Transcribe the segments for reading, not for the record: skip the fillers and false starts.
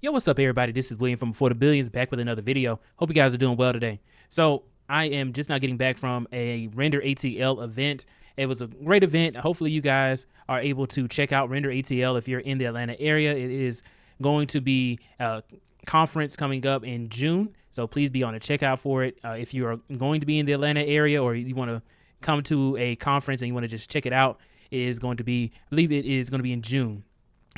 Yo, what's up, everybody? This is William from Before the Billions, back with another video. Hope you guys are doing well today. So I am just now getting back from a Render ATL event. It was a great event. Hopefully you guys are able to check out Render ATL if you're in the Atlanta area. It is going to be a conference coming up in June, so please be on the checkout for it. If you are going to be in the Atlanta area or you want to come to a conference and you want to just check it out, it is going to be, I believe it is going to be in June.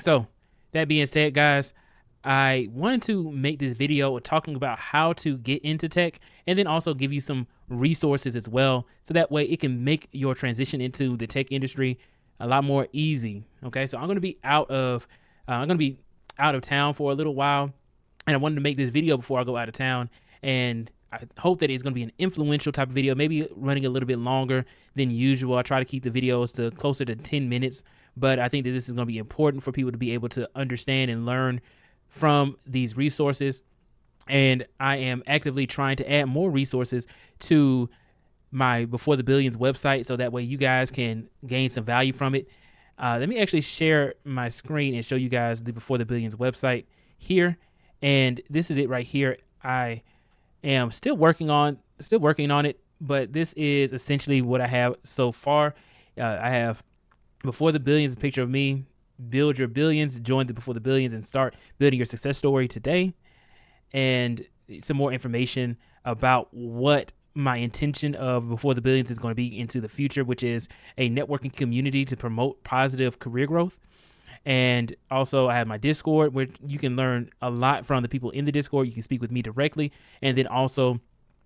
So that being said, guys, I wanted to make this video talking about how to get into tech and then also give you some resources as well, so that way it can make your transition into the tech industry a lot more easy. Okay, so I'm going to be out of town for a little while, and I wanted to make this video before I go out of town, and I hope that it's going to be an influential type of video, maybe running a little bit longer than usual. I try to keep the videos to closer to 10 minutes, but I think that this is going to be important for people to be able to understand and learn from these resources. And I am actively trying to add more resources to my Before the Billions website, so that way you guys can gain some value from it. Let me actually share my screen and show you guys the Before the Billions website here. And this is it right here. I am still working on it, but this is essentially what I have so far. I have Before the Billions, a picture of me. Build your billions, join the Before the Billions and start building your success story today. And some more information about what my intention of Before the Billions is going to be into the future, which is a networking community to promote positive career growth. And also I have my Discord, where you can learn a lot from the people in the Discord. You can speak with me directly, and then also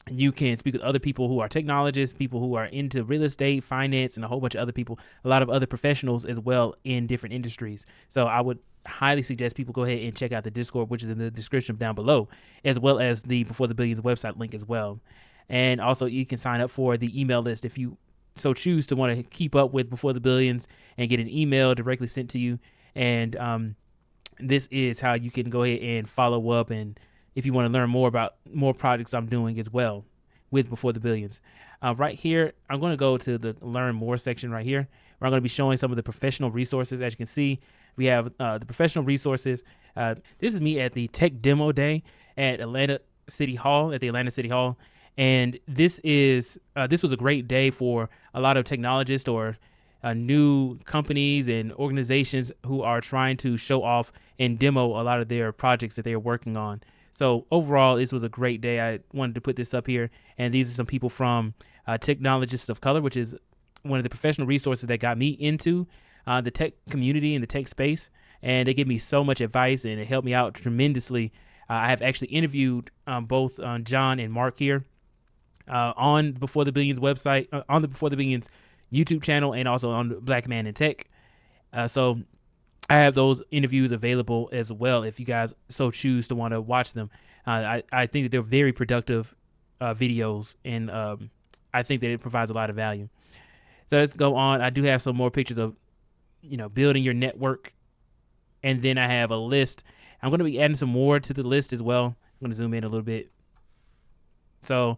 you can speak with other people who are technologists, people who are into real estate, finance, and a whole bunch of other people, a lot of other professionals as well in different industries. So I would highly suggest people go ahead and check out the Discord, which is in the description down below, as well as the Before the Billions website link as well. And also you can sign up for the email list if you so choose to want to keep up with Before the Billions and get an email directly sent to you. And this is how you can go ahead and follow up, and if you want to learn more about more projects I'm doing as well with Before the Billions. Right here, I'm going to go to the Learn More section right here, where I'm going to be showing some of the professional resources. As you can see, we have the professional resources. This is me at the Tech Demo Day at the Atlanta City Hall. And this was a great day for a lot of technologists or new companies and organizations who are trying to show off and demo a lot of their projects that they are working on. So overall, this was a great day. I wanted to put this up here. And these are some people from Technologists of Color, which is one of the professional resources that got me into the tech community and the tech space. And they give me so much advice, and it helped me out tremendously. I have actually interviewed both John and Mark here on Before the Billions website, on the Before the Billions YouTube channel, and also on Black Man in Tech. So I have those interviews available as well if you guys so choose to want to watch them. I think that they're very productive videos, and I think that it provides a lot of value. So let's go on. I do have some more pictures of, building your network. And then I have a list. I'm going to be adding some more to the list as well. I'm going to zoom in a little bit. So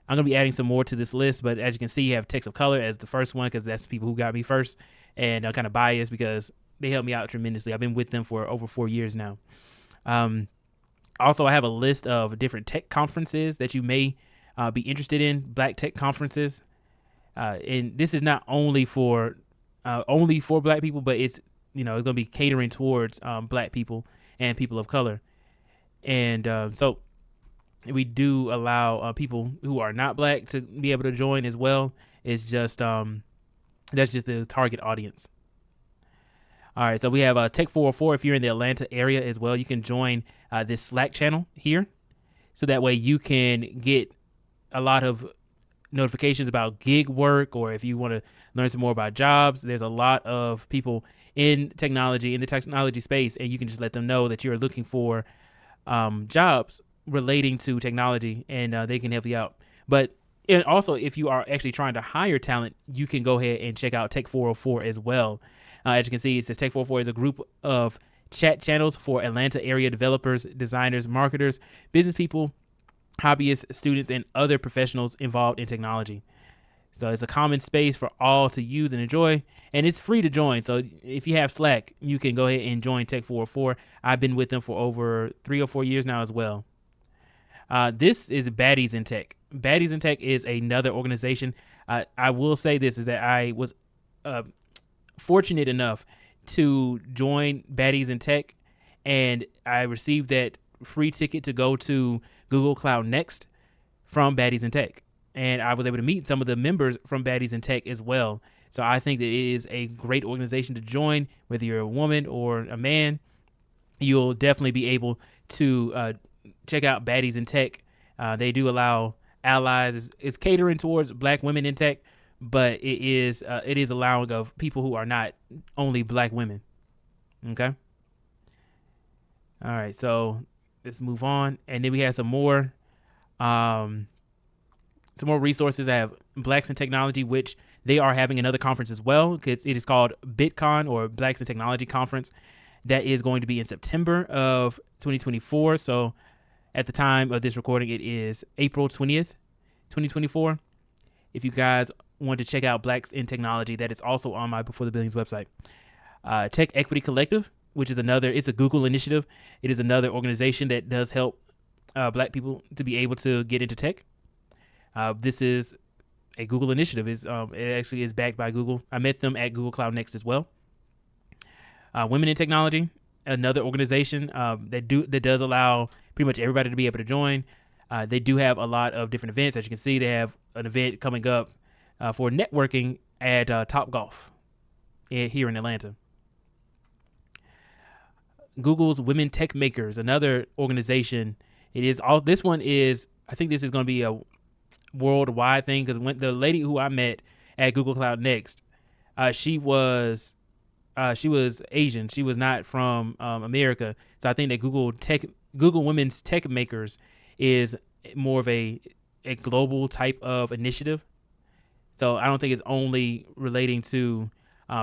I'm going to be adding some more to this list, but as you can see, you have Techs of Color as the first one, because that's people who got me first. And I'm kind of biased because they helped me out tremendously. I've been with them for over 4 years now. Also, I have a list of different tech conferences that you may be interested in, Black tech conferences. And this is not only for Black people, but it's going to be catering towards Black people and people of color. And so we do allow people who are not Black to be able to join as well. It's just that's just the target audience. All right, so we have Tech 404. If you're in the Atlanta area as well, you can join this Slack channel here, so that way you can get a lot of notifications about gig work, or if you want to learn some more about jobs. There's a lot of people in the technology space, and you can just let them know that you're looking for jobs relating to technology, and they can help you out. But and also, if you are actually trying to hire talent, you can go ahead and check out Tech 404 as well. As you can see, it says Tech 404 is a group of chat channels for Atlanta area developers, designers, marketers, business people, hobbyists, students, and other professionals involved in technology. So it's a common space for all to use and enjoy, and it's free to join. So if you have Slack, you can go ahead and join Tech 404. I've been with them for over 3 or 4 years now as well. This is Baddies in Tech. Baddies in Tech is another organization. I will say this is that I was fortunate enough to join Baddies in Tech, and I received that free ticket to go to Google Cloud Next from Baddies in Tech. And I was able to meet some of the members from Baddies in Tech as well. So I think that it is a great organization to join, whether you're a woman or a man. You'll definitely be able to check out Baddies in Tech. They do allow allies. It's catering towards Black women in tech, but it is allowing of people who are not only Black women. Okay. All right. So let's move on, and then we have some more resources. I have Blacks in Technology, which they are having another conference as well. It is called BITCON, or Blacks in Technology Conference. That is going to be in September of 2024. So at the time of this recording, it is April 20th, 2024. If you guys want to check out Blacks in Technology, that is also on my Before the Billions website. Tech Equity Collective, which is it's a Google initiative. It is another organization that does help Black people to be able to get into tech. This is a Google initiative. It actually is backed by Google. I met them at Google Cloud Next as well. Women in Technology, another organization that does allow pretty much everybody to be able to join. They do have a lot of different events. As you can see, they have an event coming up for networking at Topgolf here in Atlanta. Google's Women Tech Makers, another organization. This one is, I think this is going to be a worldwide thing, because when the lady who I met at Google Cloud Next, she was Asian. She was not from America. So I think that Google Women's Tech Makers is more of a global type of initiative. So I don't think it's only relating to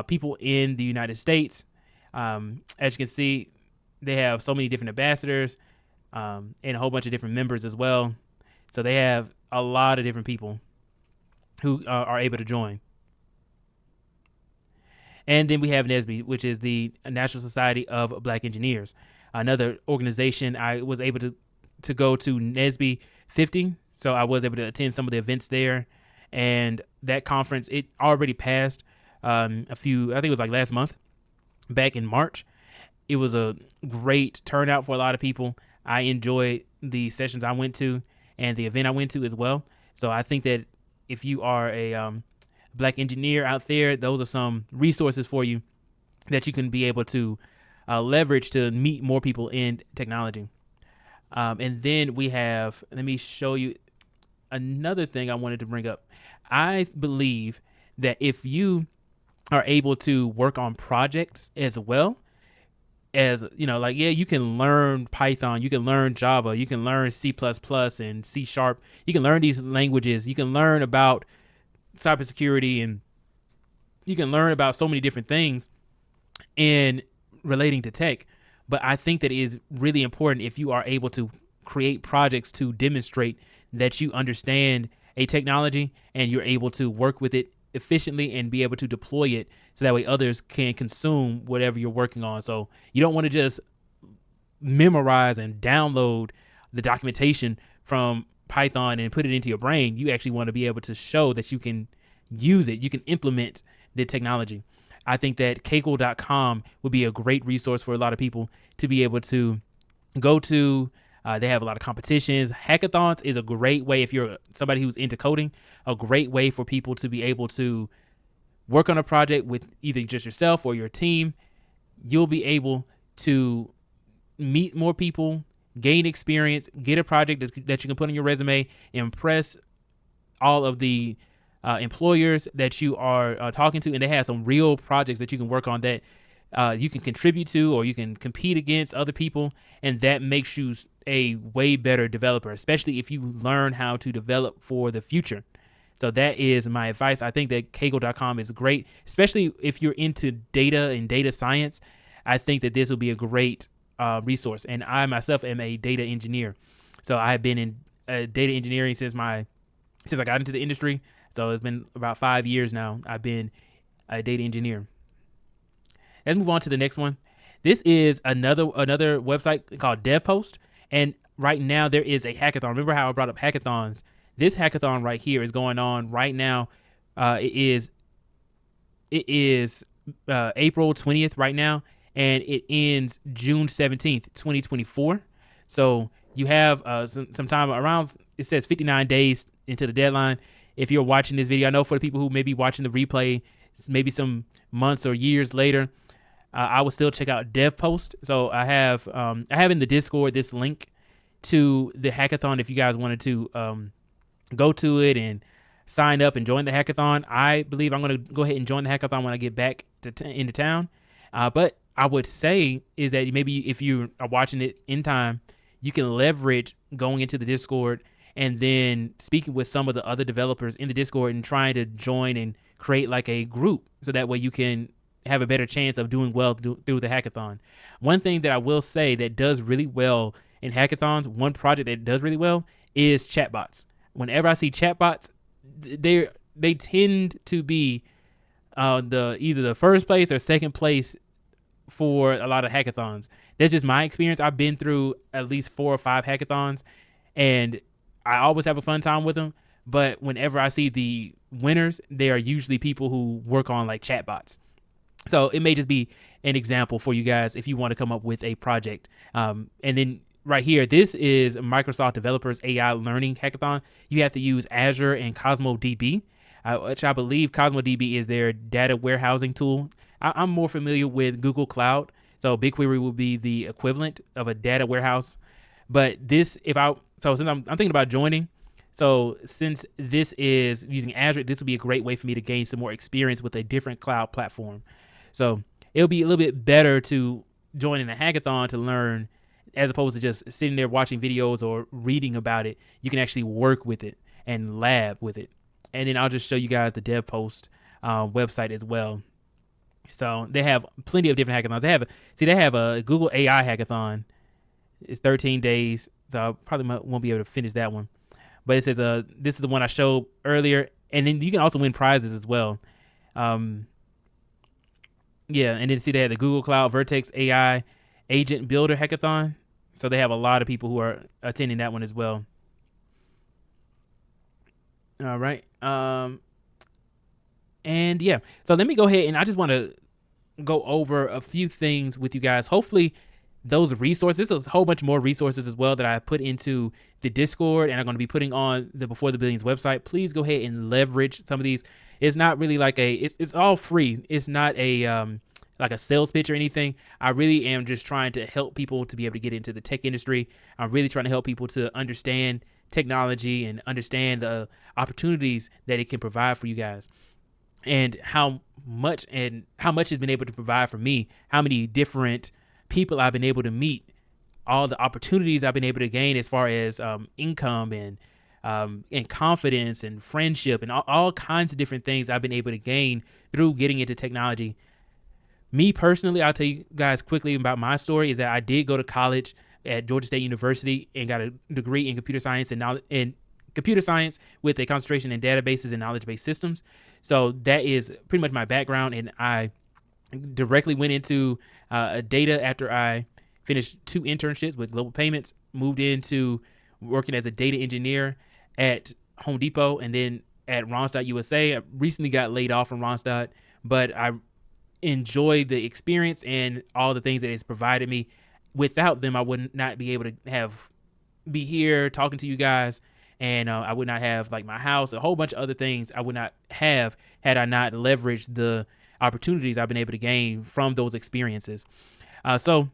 people in the United States. As you can see, they have so many different ambassadors and a whole bunch of different members as well. So they have a lot of different people who are able to join. And then we have NESBE, which is the National Society of Black Engineers, another organization. I was able to go to NESBE 50, so I was able to attend some of the events there. And that conference, it already passed I think it was like last month, back in March. It was a great turnout for a lot of people. I enjoyed the sessions I went to and the event I went to as well. So I think that if you are a Black engineer out there, those are some resources for you that you can be able to leverage to meet more people in technology. And then we have, let me show you another thing I wanted to bring up. I believe that if you are able to work on projects as well, as you can learn Python, you can learn Java, you can learn C++ and C#. You can learn these languages. You can learn about cybersecurity, and you can learn about so many different things in relating to tech. But I think that it is really important if you are able to create projects to demonstrate that you understand a technology and you're able to work with it efficiently and be able to deploy it so that way others can consume whatever you're working on. So you don't want to just memorize and download the documentation from Python and put it into your brain. You actually want to be able to show that you can use it, you can implement the technology. I think that Kaggle.com would be a great resource for a lot of people to be able to go to. They have a lot of competitions. Hackathons is a great way, if you're somebody who's into coding, a great way for people to be able to work on a project with either just yourself or your team. You'll be able to meet more people, gain experience, get a project that you can put on your resume, impress all of the employers that you are talking to, and they have some real projects that you can work on that you can contribute to, or you can compete against other people, and that makes you a way better developer, especially if you learn how to develop for the future. So that is my advice. I think that Kaggle.com is great, especially if you're into data and data science. I think that this will be a great resource. And I myself am a data engineer. So I have been in data engineering since I got into the industry. So it's been about 5 years now. I've been a data engineer. Let's move on to the next one. This is another website called DevPost, and right now there is a hackathon. Remember how I brought up hackathons? This hackathon right here is going on right now. It is April 20th right now, and it ends June 17th, 2024. So you have some time around. It says 59 days into the deadline. If you're watching this video, I know for the people who may be watching the replay, maybe some months or years later, I would still check out DevPost. So I have in the Discord this link to the hackathon if you guys wanted to go to it and sign up and join the hackathon. I believe I'm going to go ahead and join the hackathon when I get back into town. But I would say is that maybe if you are watching it in time, you can leverage going into the Discord and then speaking with some of the other developers in the Discord and trying to join and create like a group so that way you can have a better chance of doing well through the hackathon. One thing that I will say that does really well in hackathons, one project that does really well is chatbots. Whenever I see chatbots, they tend to be either the first place or second place for a lot of hackathons. That's just my experience. I've been through at least 4 or 5 hackathons, and I always have a fun time with them. But whenever I see the winners, they are usually people who work on like chatbots. So it may just be an example for you guys if you want to come up with a project. And then right here, this is Microsoft Developers AI Learning Hackathon. You have to use Azure and CosmoDB, which I believe CosmoDB is their data warehousing tool. I'm more familiar with Google Cloud, so BigQuery will be the equivalent of a data warehouse. But this, since I'm thinking about joining, so since this is using Azure, this will be a great way for me to gain some more experience with a different cloud platform. So it'll be a little bit better to join in a hackathon to learn, as opposed to just sitting there watching videos or reading about it. You can actually work with it and lab with it. And then I'll just show you guys the DevPost website as well. So they have plenty of different hackathons. They have a Google AI hackathon. It's 13 days, so I probably won't be able to finish that one. But it says this is the one I showed earlier, and then you can also win prizes as well. And then they have the Google Cloud Vertex AI Agent Builder Hackathon. So they have a lot of people who are attending that one as well. All right. And yeah, so let me go ahead and I just want to go over a few things with you guys. Hopefully those resources, there's a whole bunch more resources as well that I put into the Discord and I'm going to be putting on the Before the Billions website. Please go ahead and leverage some of these. It's not really like it's all free. It's not like a sales pitch or anything. I really am just trying to help people to be able to get into the tech industry. I'm really trying to help people to understand technology and understand the opportunities that it can provide for you guys, and how much it's been able to provide for me, how many different people I've been able to meet, all the opportunities I've been able to gain as far as income and confidence and friendship and all kinds of different things I've been able to gain through getting into technology. Me personally, I'll tell you guys quickly about my story, is that I did go to college at Georgia State University and got a degree in computer science and computer science with a concentration in databases and knowledge-based systems. So that is pretty much my background, and I directly went into data after I finished 2 internships with Global Payments, moved into working as a data engineer at Home Depot and then at Randstad USA. I recently got laid off from Randstad, but I enjoyed the experience and all the things that it's provided me. Without them, I would not be able to be here talking to you guys, and I would not have like my house, a whole bunch of other things I would not have had I not leveraged the opportunities I've been able to gain from those experiences. So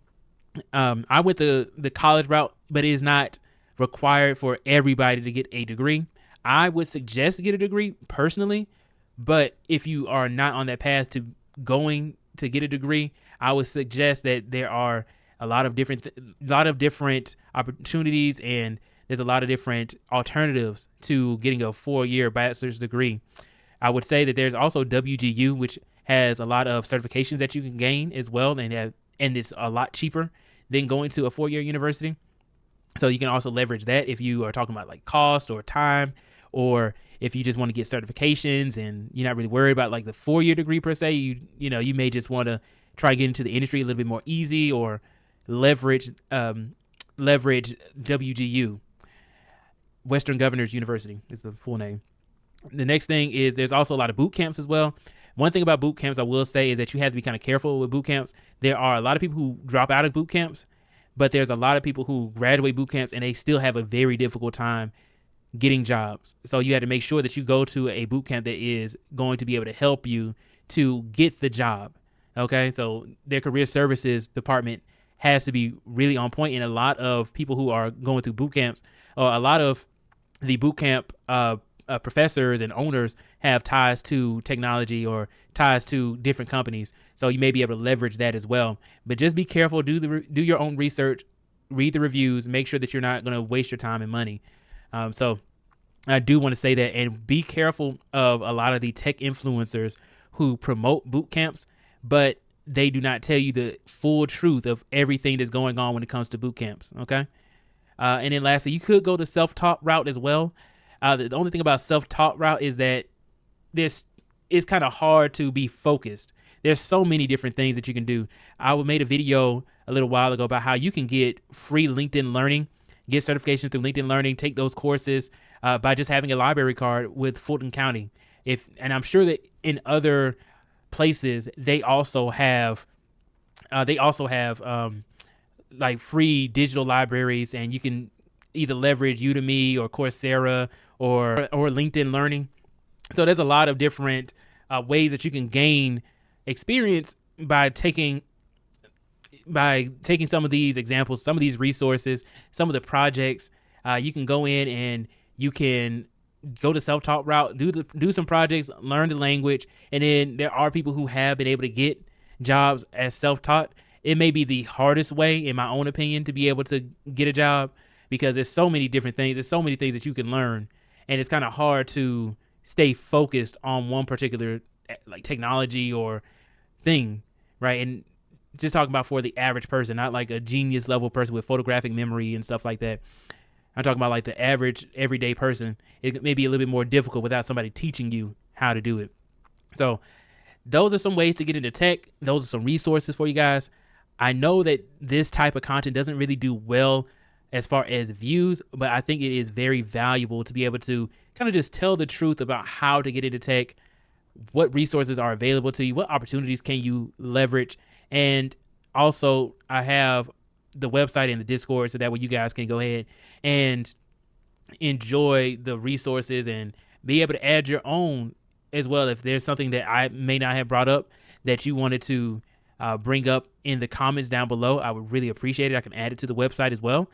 I went the college route, but it is not required for everybody to get a degree. I would suggest to get a degree personally, but if you are not on that path to going to get a degree, I would suggest that there are a lot of different opportunities, and there's a lot of different alternatives to getting a 4-year bachelor's degree. I would say that there's also WGU, which has a lot of certifications that you can gain as well, and it's a lot cheaper than going to a 4-year university. So you can also leverage that if you are talking about like cost or time or if you just want to get certifications and you're not really worried about like the 4-year degree per se, you may just want to try to get into the industry a little bit more easy, or leverage WGU, Western Governors University is the full name. The next thing is there's also a lot of boot camps as well. One thing about boot camps I will say is that you have to be kind of careful with boot camps. There are a lot of people who drop out of boot camps, but there's a lot of people who graduate boot camps and they still have a very difficult time getting jobs. So you have to make sure that you go to a boot camp that is going to be able to help you to get the job. Okay, so their career services department has to be really on point, and a lot of people who are going through boot camps, or a lot of the boot camp professors and owners have ties to technology or ties to different companies, so you may be able to leverage that as well. But just be careful, do your own research, read the reviews, make sure that you're not going to waste your time and money. So I do want to say that, and be careful of a lot of the tech influencers who promote boot camps, but they do not tell you the full truth of everything that's going on when it comes to boot camps. Okay. And then lastly, you could go the self-taught route as well. The only thing about self-taught route is that it's kind of hard to be focused. There's so many different things that you can do. I made a video a little while ago about how you can get free LinkedIn Learning, get certifications through LinkedIn Learning, take those courses by just having a library card with Fulton County. And I'm sure that in other places they also have like free digital libraries, and you can either leverage Udemy or Coursera or LinkedIn Learning. So there's a lot of different ways that you can gain experience by taking some of these examples, some of these resources, some of the projects. You can go in and you can go the self-taught route, do some projects, learn the language, and then there are people who have been able to get jobs as self-taught. It may be the hardest way, in my own opinion, to be able to get a job, because there's so many different things. There's so many things that you can learn, and it's kind of hard to stay focused on one particular like technology or thing, right? And just talking about for the average person, not like a genius level person with photographic memory and stuff like that. I'm talking about like the average everyday person. It may be a little bit more difficult without somebody teaching you how to do it. So those are some ways to get into tech. Those are some resources for you guys. I know that this type of content doesn't really do well as far as views, but I think it is very valuable to be able to kind of just tell the truth about how to get into tech, what resources are available to you, what opportunities can you leverage. And also I have the website and the Discord, so that way you guys can go ahead and enjoy the resources and be able to add your own as well. If there's something that I may not have brought up that you wanted to bring up in the comments down below, I would really appreciate it. I can add it to the website as well,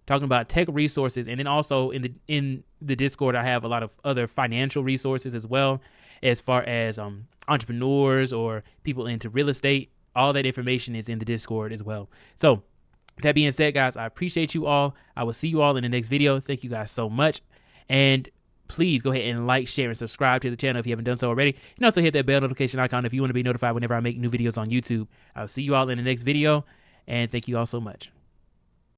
talking about tech resources. And then also in the Discord, I have a lot of other financial resources as well, as far as entrepreneurs or people into real estate. All that information is in the Discord as well. So that being said, guys, I appreciate you all. I will see you all in the next video. Thank you guys so much. And please go ahead and like, share, and subscribe to the channel if you haven't done so already. And also hit that bell notification icon if you want to be notified whenever I make new videos on YouTube. I'll see you all in the next video. And thank you all so much.